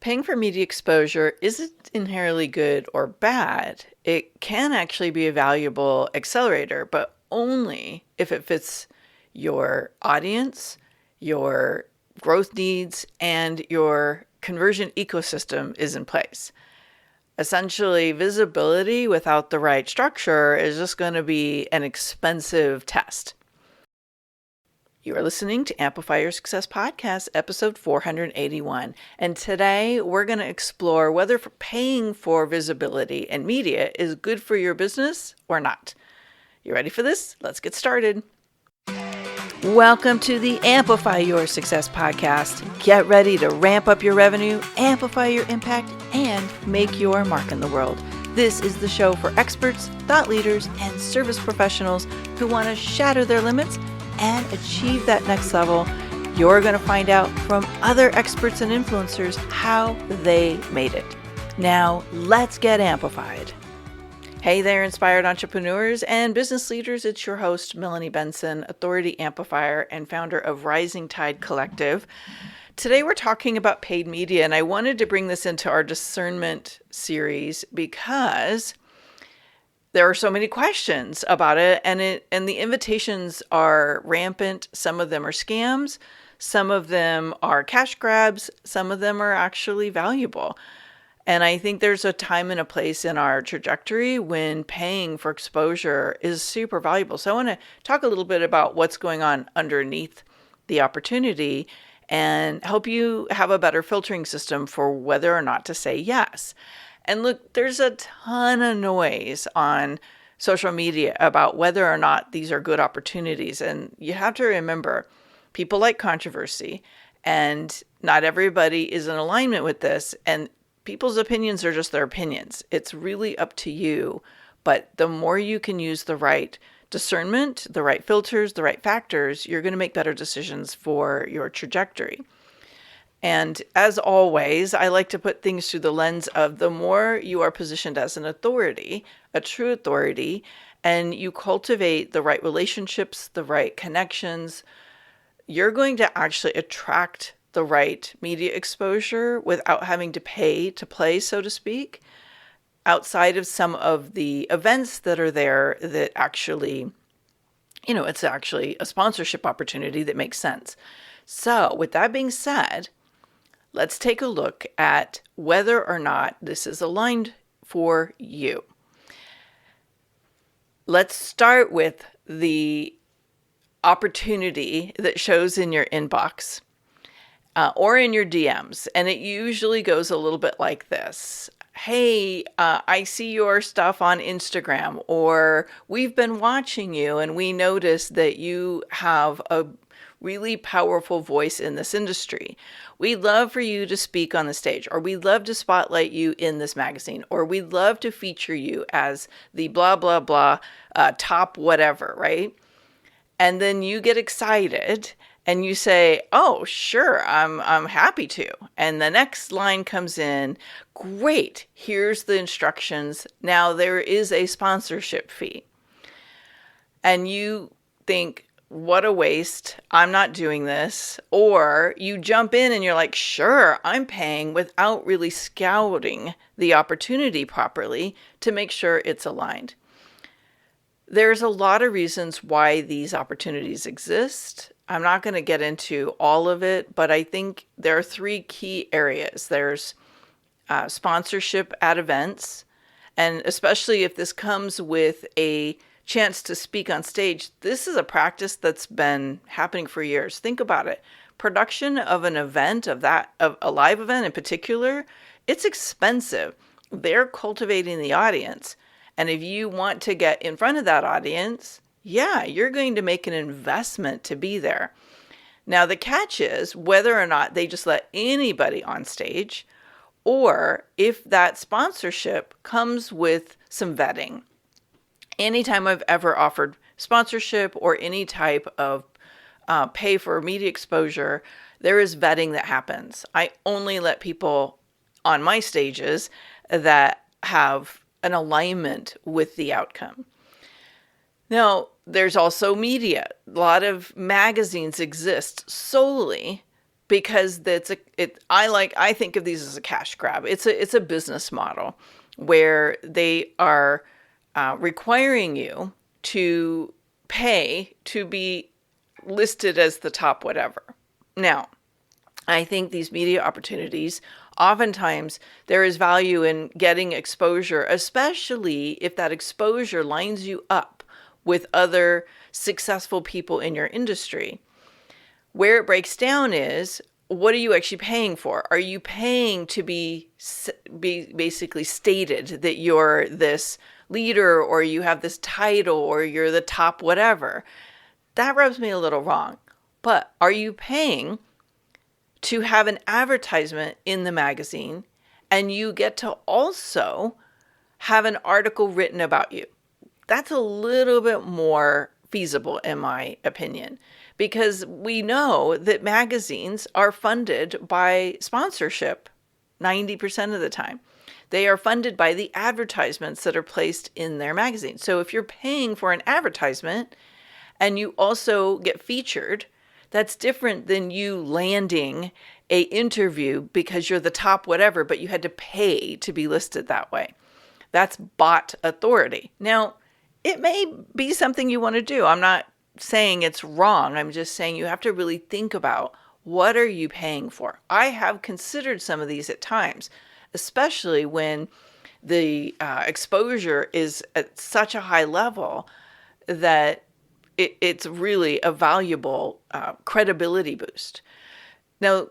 Paying for media exposure isn't inherently good or bad. It can actually be a valuable accelerator, but only if it fits your audience, your growth needs, and your conversion ecosystem is in place. Essentially, visibility without the right structure is just going to be an expensive test. You are listening to Amplify Your Success Podcast, episode 481. And today we're going to explore whether paying for visibility and media is good for your business or not. You ready for this? Let's get started. Welcome to the Amplify Your Success Podcast. Get ready to ramp up your revenue, amplify your impact, and make your mark in the world. This is the show for experts, thought leaders, and service professionals who want to shatter their limits and achieve that next level. You're going to find out from other experts and influencers how they made it. Now, let's get amplified. Hey there, inspired entrepreneurs and business leaders. It's your host, Melanie Benson, authority amplifier and founder of Rising Tide Collective. Today, we're talking about paid media, and I wanted to bring this into our discernment series because there are so many questions about it, and the invitations are rampant. Some of them are scams, some of them are cash grabs, some of them are actually valuable. And I think there's a time and a place in our trajectory when paying for exposure is super valuable. So I want to talk a little bit about what's going on underneath the opportunity and help you have a better filtering system for whether or not to say yes. And look, there's a ton of noise on social media about whether or not these are good opportunities. And you have to remember, people like controversy, and not everybody is in alignment with this. And people's opinions are just their opinions. It's really up to you. But the more you can use the right discernment, the right filters, the right factors, you're going to make better decisions for your trajectory. And as always, I like to put things through the lens of the more you are positioned as an authority, a true authority, and you cultivate the right relationships, the right connections, you're going to actually attract the right media exposure without having to pay to play, so to speak, outside of some of the events that are there that actually, it's actually a sponsorship opportunity that makes sense. So with that being said, let's take a look at whether or not this is aligned for you. Let's start with the opportunity that shows in your inbox or in your DMs. And it usually goes a little bit like this. Hey, I see your stuff on Instagram, or we've been watching you and we noticed that you have a really powerful voice in this industry. We'd love for you to speak on the stage, or we'd love to spotlight you in this magazine, or we'd love to feature you as the blah, blah, blah, top whatever, right? And then you get excited and you say, oh, sure, I'm happy to. And the next line comes in, great, here's the instructions. Now there is a sponsorship fee. And you think, what a waste, I'm not doing this. Or you jump in and you're like, sure, I'm paying, without really scouting the opportunity properly to make sure it's aligned. There's a lot of reasons why these opportunities exist. I'm not going to get into all of it, but I think there are three key areas. There's sponsorship at events, and especially if this comes with a chance to speak on stage, this is a practice that's been happening for years. Think about it. Production of an event, of a live event in particular, it's expensive. They're cultivating the audience. And if you want to get in front of that audience, yeah, you're going to make an investment to be there. Now, the catch is whether or not they just let anybody on stage, or if that sponsorship comes with some vetting. Anytime I've ever offered sponsorship or any type of pay for media exposure, there is vetting that happens. I only let people on my stages that have an alignment with the outcome. Now, there's also media. A lot of magazines exist solely because I think of these as a cash grab. It's a business model where they are requiring you to pay to be listed as the top whatever. Now, I think these media opportunities, oftentimes there is value in getting exposure, especially if that exposure lines you up with other successful people in your industry. Where it breaks down is, what are you actually paying for? Are you paying to be basically stated that you're this leader, or you have this title, or you're the top whatever? That rubs me a little wrong. But are you paying to have an advertisement in the magazine, and you get to also have an article written about you? That's a little bit more feasible, in my opinion, because we know that magazines are funded by sponsorship 90% of the time. They are funded by the advertisements that are placed in their magazine. So if you're paying for an advertisement and you also get featured, that's different than you landing a interview because you're the top whatever, but you had to pay to be listed that way. That's bought authority. Now, it may be something you want to do. I'm not saying it's wrong. I'm just saying you have to really think about, what are you paying for? I have considered some of these at times, especially when the exposure is at such a high level that it's really a valuable credibility boost. Now,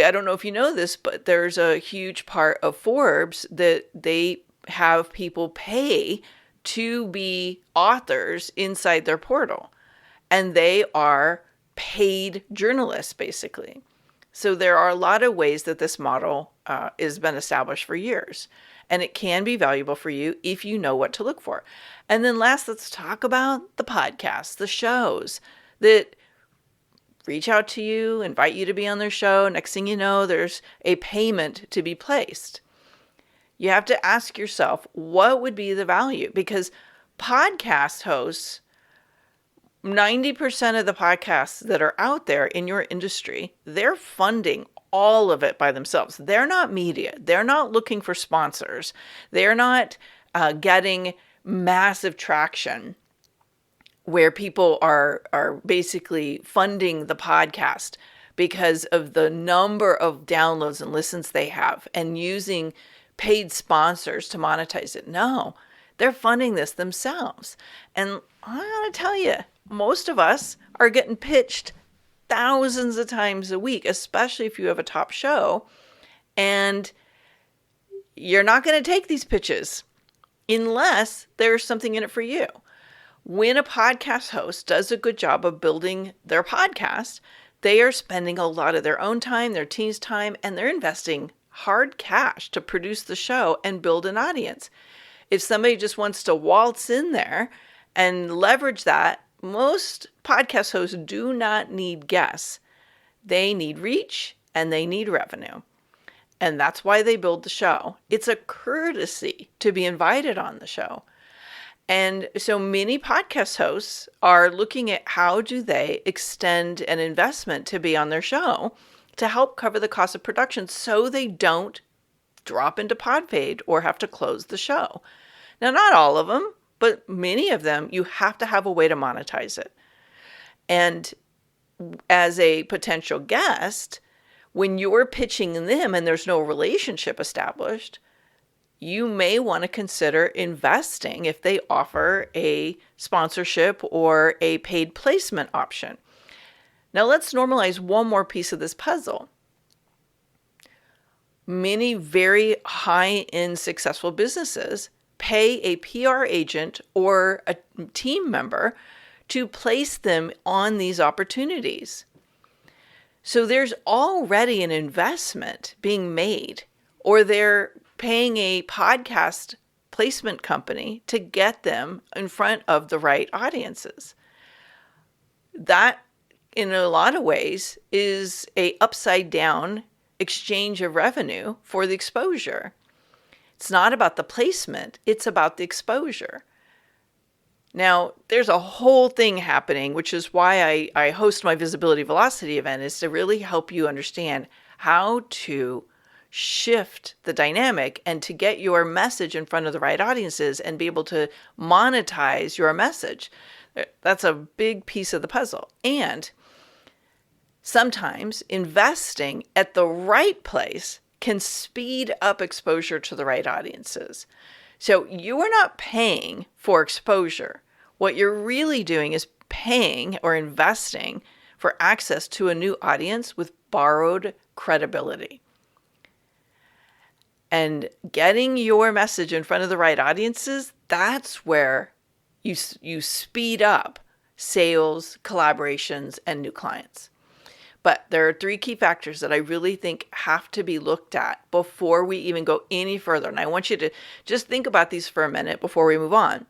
I don't know if you know this, but there's a huge part of Forbes that they have people pay to be authors inside their portal. And they are paid journalists, basically. So there are a lot of ways that this model has been established for years. And it can be valuable for you if you know what to look for. And then last, let's talk about the podcasts, the shows that reach out to you, invite you to be on their show. Next thing you know, there's a payment to be placed. You have to ask yourself, what would be the value? Because podcast hosts, 90% of the podcasts that are out there in your industry, they're funding all of it by themselves. They're not media. They're not looking for sponsors. They're not getting massive traction where people are basically funding the podcast because of the number of downloads and listens they have and using paid sponsors to monetize it. No, they're funding this themselves. And I gotta tell you, most of us are getting pitched thousands of times a week, especially if you have a top show, and you're not going to take these pitches unless there's something in it for you. When a podcast host does a good job of building their podcast, they are spending a lot of their own time, their team's time, and they're investing hard cash to produce the show and build an audience. If somebody just wants to waltz in there and leverage that, most podcast hosts do not need guests. They need reach and they need revenue. And that's why they build the show. It's a courtesy to be invited on the show. And so many podcast hosts are looking at how do they extend an investment to be on their show to help cover the cost of production so they don't drop into pod fade or have to close the show. Now, not all of them, but many of them, you have to have a way to monetize it. And as a potential guest, when you're pitching them and there's no relationship established, you may want to consider investing if they offer a sponsorship or a paid placement option. Now let's normalize one more piece of this puzzle. Many very high-end successful businesses pay a PR agent or a team member to place them on these opportunities. So there's already an investment being made, or they're paying a podcast placement company to get them in front of the right audiences. That, in a lot of ways, is a upside down exchange of revenue for the exposure. It's not about the placement, it's about the exposure. Now, there's a whole thing happening, which is why I host my Visibility Velocity event, is to really help you understand how to shift the dynamic and to get your message in front of the right audiences and be able to monetize your message. That's a big piece of the puzzle. And sometimes investing at the right place can speed up exposure to the right audiences. So you are not paying for exposure. What you're really doing is paying or investing for access to a new audience with borrowed credibility. And getting your message in front of the right audiences, that's where you speed up sales, collaborations, and new clients. But there are 3 key factors that I really think have to be looked at before we even go any further. And I want you to just think about these for a minute before we move on.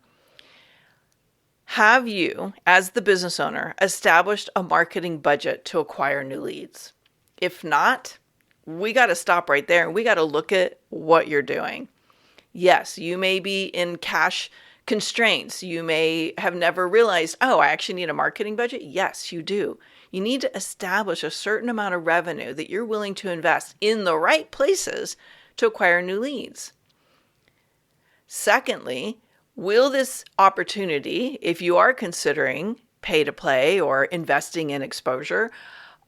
Have you, as the business owner, established a marketing budget to acquire new leads? If not, we got to stop right there and we got to look at what you're doing. Yes, you may be in cash constraints. You may have never realized, oh, I actually need a marketing budget. Yes, you do. You need to establish a certain amount of revenue that you're willing to invest in the right places to acquire new leads. Secondly, will this opportunity, if you are considering pay to play or investing in exposure,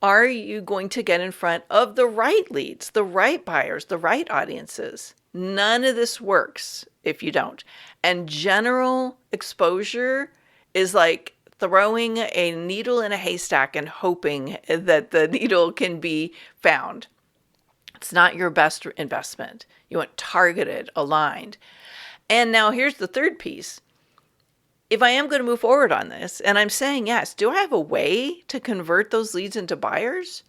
are you going to get in front of the right leads, the right buyers, the right audiences? None of this works if you don't. And general exposure is like throwing a needle in a haystack and hoping that the needle can be found. It's not your best investment. You want targeted, aligned. And now here's the third piece. If I am going to move forward on this and I'm saying yes, do I have a way to convert those leads into buyers?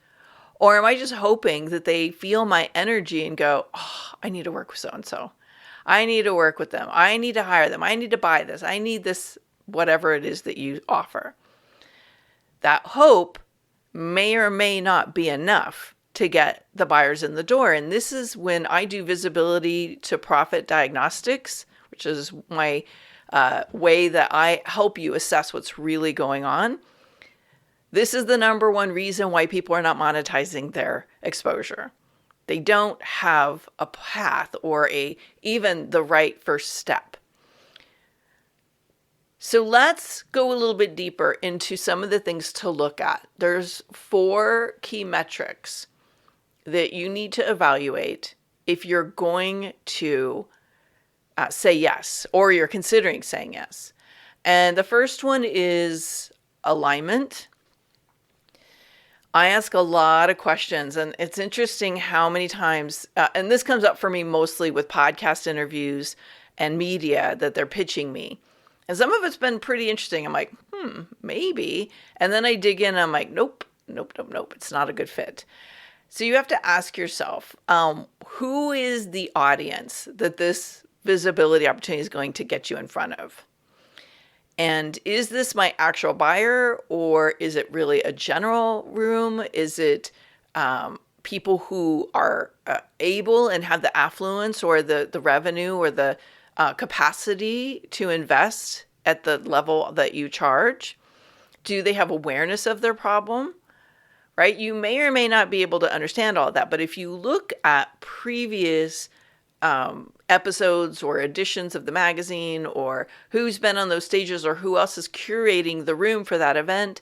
Or am I just hoping that they feel my energy and go, oh, I need to work with so-and-so. I need to work with them. I need to hire them. I need to buy this. I need this, whatever it is that you offer. That hope may or may not be enough to get the buyers in the door. And this is when I do visibility to profit diagnostics, which is my way that I help you assess what's really going on. This is the number one reason why people are not monetizing their exposure. They don't have a path or even the right first step. So let's go a little bit deeper into some of the things to look at. There's 4 key metrics that you need to evaluate if you're going to say yes, or you're considering saying yes. And the first one is alignment. I ask a lot of questions, and it's interesting how many times, and this comes up for me mostly with podcast interviews and media that they're pitching me. And some of it's been pretty interesting. I'm like, maybe. And then I dig in and I'm like, nope, it's not a good fit. So you have to ask yourself, who is the audience that this visibility opportunity is going to get you in front of? And is this my actual buyer, or is it really a general room? Is it people who are able and have the affluence or the revenue or the capacity to invest at the level that you charge? Do they have awareness of their problem? Right? You may or may not be able to understand all of that, but if you look at previous episodes or editions of the magazine, or who's been on those stages, or who else is curating the room for that event,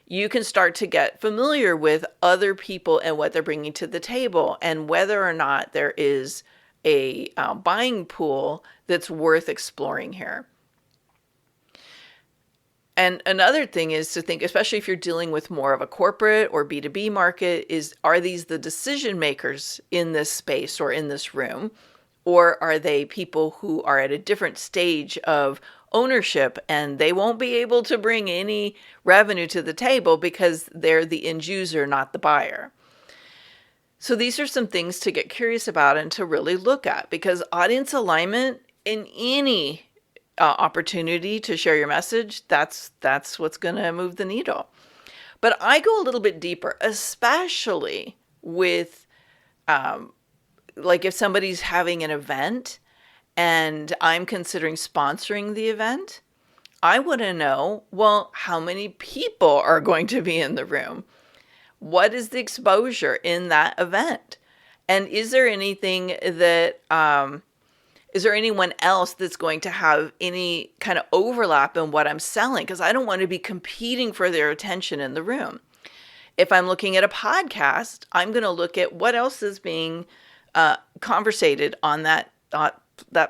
you can start to get familiar with other people and what they're bringing to the table, and whether or not there is a buying pool that's worth exploring here. And another thing is to think, especially if you're dealing with more of a corporate or B2B market, are these the decision makers in this space or in this room? Or are they people who are at a different stage of ownership and they won't be able to bring any revenue to the table because they're the end user, not the buyer? So these are some things to get curious about and to really look at, because audience alignment in any opportunity to share your message, that's what's going to move the needle. But I go a little bit deeper, especially with like if somebody's having an event and I'm considering sponsoring the event. I want to know, well, how many people are going to be in the room? What is the exposure in that event? And is there anything that, is there anyone else that's going to have any kind of overlap in what I'm selling? Because I don't want to be competing for their attention in the room. If I'm looking at a podcast, I'm going to look at what else is being conversated on that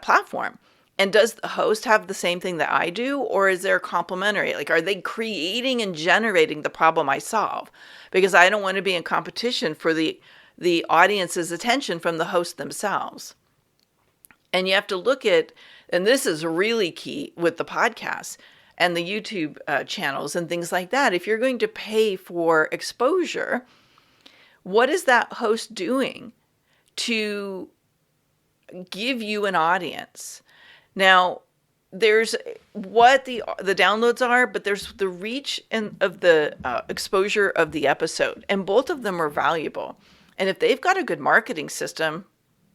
platform. And does the host have the same thing that I do, or is there complementary? Like, are they creating and generating the problem I solve? Because I don't want to be in competition for the audience's attention from the host themselves. And you have to look at, and this is really key with the podcasts and the YouTube channels and things like that. If you're going to pay for exposure, what is that host doing to give you an audience? Now, there's what the downloads are, but there's the reach and of the exposure of the episode, and both of them are valuable. And if they've got a good marketing system,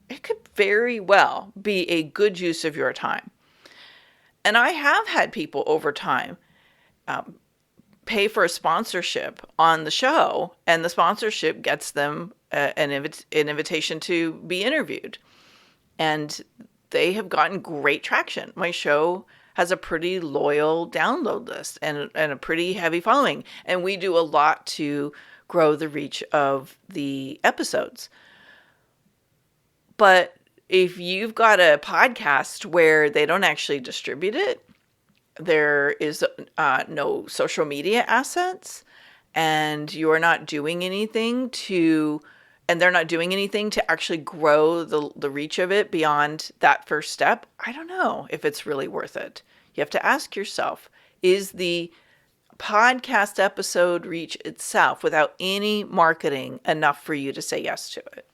it could very well be a good use of your time. And I have had people over time pay for a sponsorship on the show, and the sponsorship gets them an invitation to be interviewed. And they have gotten great traction. My show has a pretty loyal download list and a pretty heavy following. And we do a lot to grow the reach of the episodes. But if you've got a podcast where they don't actually distribute it, there is no social media assets, and you're not doing anything and they're not doing anything to actually grow the reach of it beyond that first step, I don't know if it's really worth it. You have to ask yourself, is the podcast episode reach itself without any marketing enough for you to say yes to it?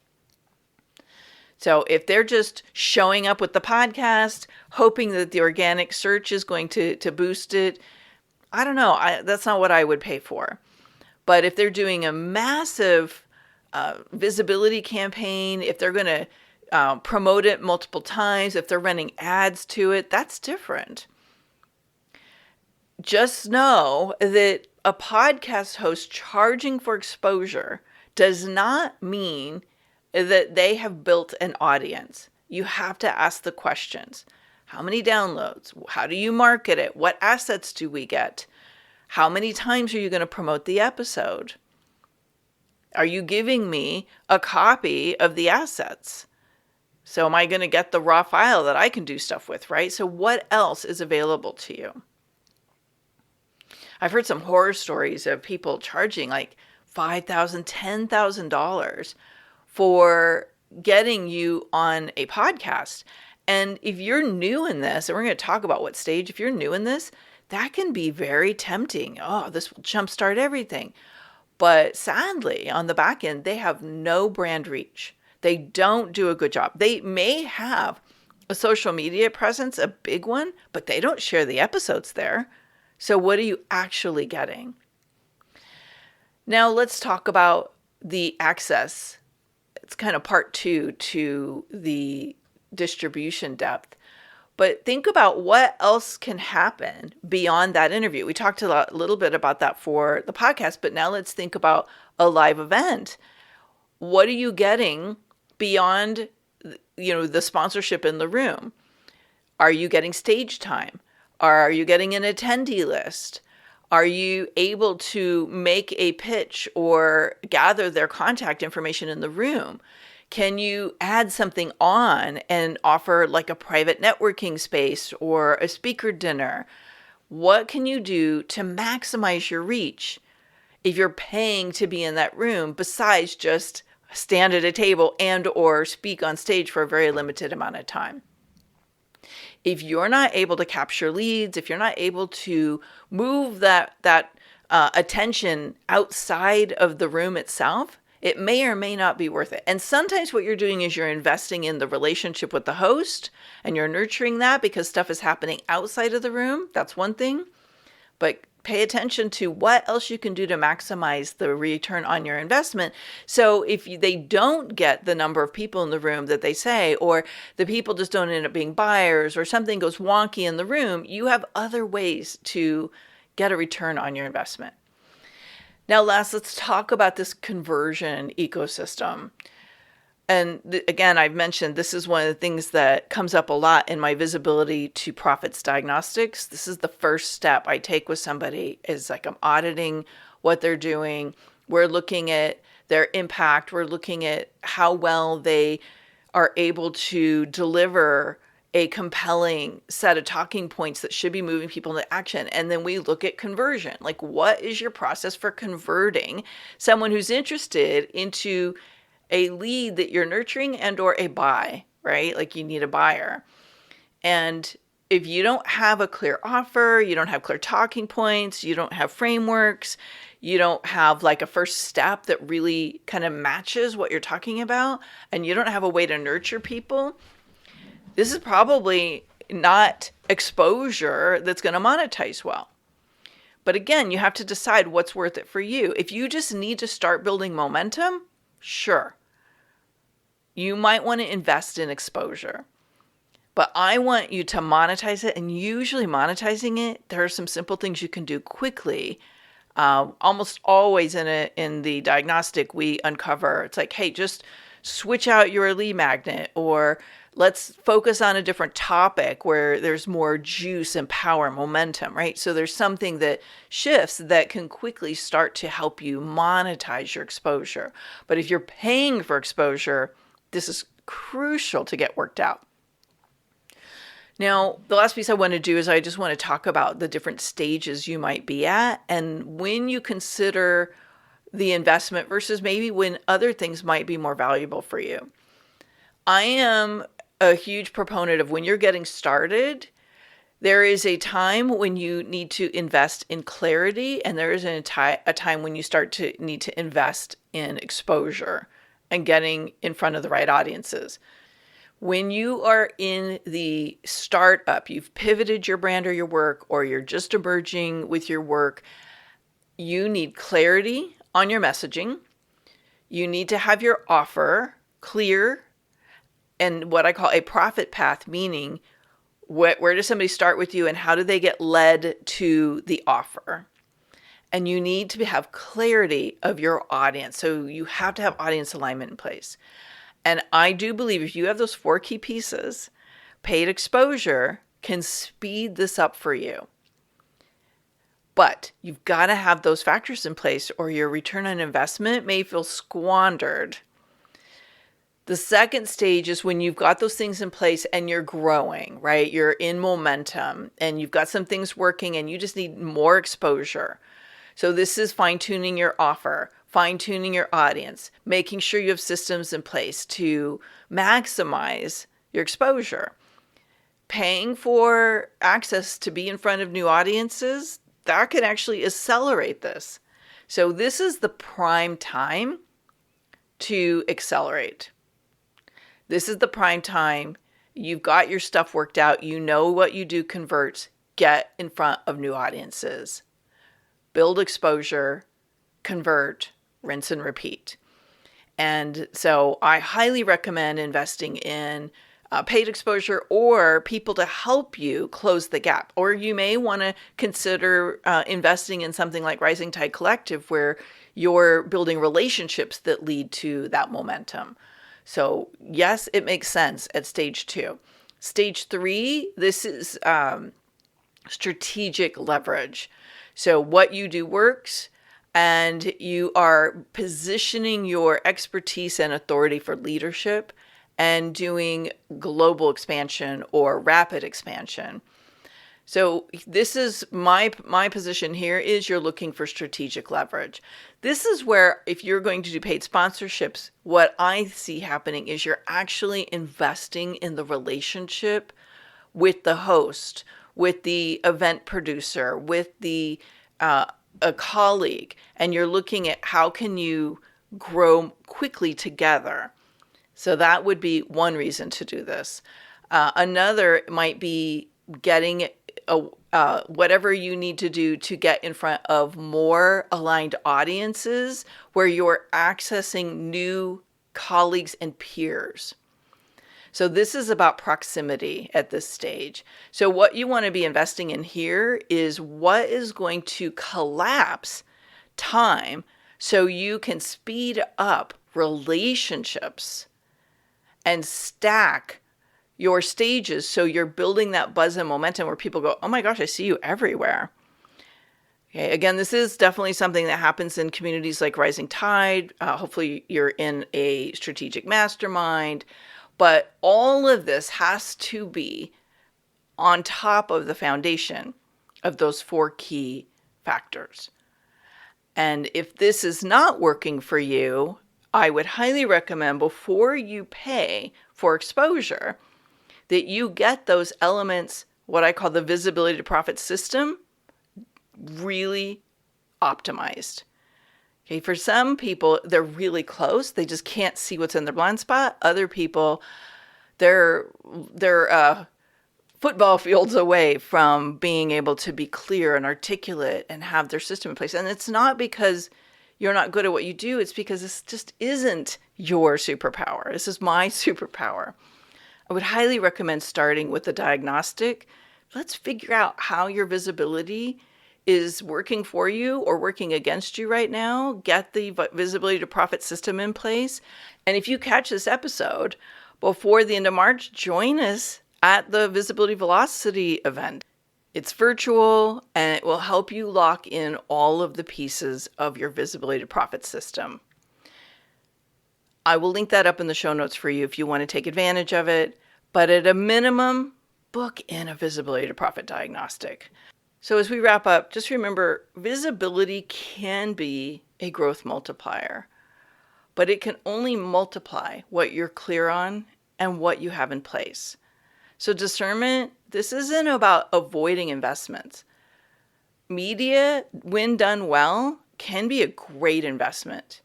So if they're just showing up with the podcast, hoping that the organic search is going to boost it, I don't know. That's not what I would pay for. But if they're doing a massive visibility campaign, if they're going to promote it multiple times, if they're running ads to it, that's different. Just know that a podcast host charging for exposure does not mean that they have built an audience. You have to ask the questions. How many downloads? How do you market it? What assets do we get? How many times are you going to promote the episode? Are you giving me a copy of the assets? So am I going to get the raw file that I can do stuff with, right? So what else is available to you? I've heard some horror stories of people charging like $5,000, $10,000 for getting you on a podcast. And if you're new in this, and we're going to talk about what stage, if you're new in this, that can be very tempting. Oh, this will jumpstart everything. But sadly, on the back end, they have no brand reach. They don't do a good job. They may have a social media presence, a big one, but they don't share the episodes there. So what are you actually getting? Now let's talk about the access. It's kind of part 2 to the distribution depth. But think about what else can happen beyond that interview. We talked a little bit about that for the podcast, but now let's think about a live event. What are you getting beyond, the sponsorship in the room? Are you getting stage time? Are you getting an attendee list? Are you able to make a pitch or gather their contact information in the room? Can you add something on and offer like a private networking space or a speaker dinner? What can you do to maximize your reach if you're paying to be in that room besides just stand at a table and or speak on stage for a very limited amount of time? If you're not able to capture leads, if you're not able to move that attention outside of the room itself, it may or may not be worth it. And sometimes what you're doing is you're investing in the relationship with the host and you're nurturing that because stuff is happening outside of the room. That's one thing. But pay attention to what else you can do to maximize the return on your investment. So if they don't get the number of people in the room that they say, or the people just don't end up being buyers, or something goes wonky in the room, you have other ways to get a return on your investment. Now, last, let's talk about this conversion ecosystem. And again, I've mentioned this is one of the things that comes up a lot in my visibility to profits diagnostics. This is the first step I take with somebody, is like I'm auditing what they're doing. We're looking at their impact. We're looking at how well they are able to deliver a compelling set of talking points that should be moving people into action. And then we look at conversion. Like, what is your process for converting someone who's interested into a lead that you're nurturing and or a buy, right? Like, you need a buyer. And if you don't have a clear offer, you don't have clear talking points, you don't have frameworks, you don't have like a first step that really kind of matches what you're talking about, and you don't have a way to nurture people, this is probably not exposure that's going to monetize well. But again, you have to decide what's worth it for you. If you just need to start building momentum, sure, you might want to invest in exposure. But I want you to monetize it, and usually monetizing it, there are some simple things you can do quickly. Almost always in the diagnostic, we uncover, it's like, hey, just switch out your lead magnet, or let's focus on a different topic where there's more juice and power and momentum, right? So there's something that shifts that can quickly start to help you monetize your exposure. But if you're paying for exposure, this is crucial to get worked out. Now, the last piece I want to do is I just want to talk about the different stages you might be at, and when you consider the investment versus maybe when other things might be more valuable for you. I am a huge proponent of, when you're getting started, there is a time when you need to invest in clarity, and there is a time when you start to need to invest in exposure and getting in front of the right audiences. When you are in the startup, you've pivoted your brand or your work, or you're just emerging with your work, you need clarity on your messaging. You need to have your offer clear and what I call a profit path, meaning where does somebody start with you and how do they get led to the offer? And you need to have clarity of your audience. So you have to have audience alignment in place. And I do believe if you have those 4 key pieces, paid exposure can speed this up for you. But you've got to have those factors in place, or your return on investment may feel squandered. The second stage is when you've got those things in place and you're growing, right? You're in momentum and you've got some things working and you just need more exposure. So this is fine-tuning your offer, fine-tuning your audience, making sure you have systems in place to maximize your exposure. Paying for access to be in front of new audiences, that can actually accelerate this. So this is the prime time to accelerate. This is the prime time. You've got your stuff worked out. You know what you do converts. Get in front of new audiences. Build exposure, convert, rinse and repeat. And so I highly recommend investing in paid exposure or people to help you close the gap. Or you may want to consider investing in something like Rising Tide Collective, where you're building relationships that lead to that momentum. So yes, it makes sense at stage 2. Stage 3, this is strategic leverage. So what you do works, and you are positioning your expertise and authority for leadership and doing global expansion or rapid expansion. So this is my position here is you're looking for strategic leverage. This is where, if you're going to do paid sponsorships, what I see happening is you're actually investing in the relationship with the host, with the event producer, with the a colleague, and you're looking at how can you grow quickly together. So that would be one reason to do this. Another might be getting whatever you need to do to get in front of more aligned audiences where you're accessing new colleagues and peers. So this is about proximity at this stage. So what you want to be investing in here is what is going to collapse time so you can speed up relationships and stack your stages so you're building that buzz and momentum where people go, oh my gosh, I see you everywhere. Okay, again, this is definitely something that happens in communities like Rising Tide. Hopefully you're in a strategic mastermind. But all of this has to be on top of the foundation of those 4 key factors. And if this is not working for you, I would highly recommend before you pay for exposure that you get those elements, what I call the visibility to profit system, really optimized. Okay, for some people, they're really close. They just can't see what's in their blind spot. Other people, they're football fields away from being able to be clear and articulate and have their system in place. And it's not because you're not good at what you do. It's because this just isn't your superpower. This is my superpower. I would highly recommend starting with the diagnostic. Let's figure out how your visibility is working for you or working against you right now. Get the visibility to profit system in place. And if you catch this episode before the end of March, join us at the Visibility Velocity event. It's virtual and it will help you lock in all of the pieces of your visibility to profit system. I will link that up in the show notes for you if you want to take advantage of it. But at a minimum, book in a visibility to profit diagnostic. So as we wrap up, just remember, visibility can be a growth multiplier, but it can only multiply what you're clear on and what you have in place. So discernment, this isn't about avoiding investments. Media, when done well, can be a great investment.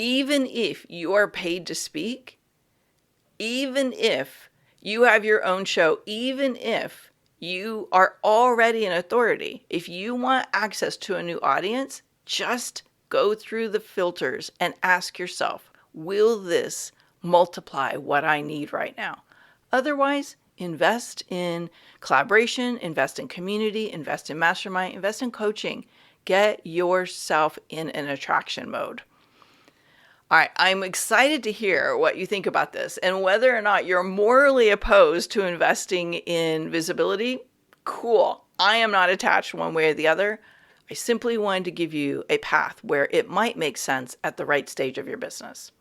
Even if you are paid to speak, even if you have your own show, even if you are already an authority. If you want access to a new audience, just go through the filters and ask yourself, will this multiply what I need right now? Otherwise, invest in collaboration, invest in community, invest in mastermind, invest in coaching. Get yourself in an attraction mode. All right, I'm excited to hear what you think about this and whether or not you're morally opposed to investing in visibility. Cool. I am not attached one way or the other. I simply wanted to give you a path where it might make sense at the right stage of your business.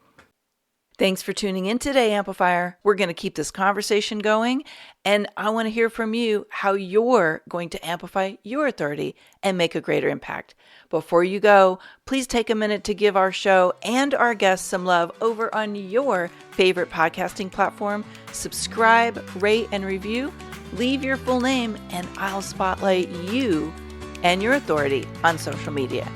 Thanks for tuning in today, Amplifier. We're going to keep this conversation going, and I want to hear from you how you're going to amplify your authority and make a greater impact. Before you go, please take a minute to give our show and our guests some love over on your favorite podcasting platform. Subscribe, rate, and review. Leave your full name, and I'll spotlight you and your authority on social media.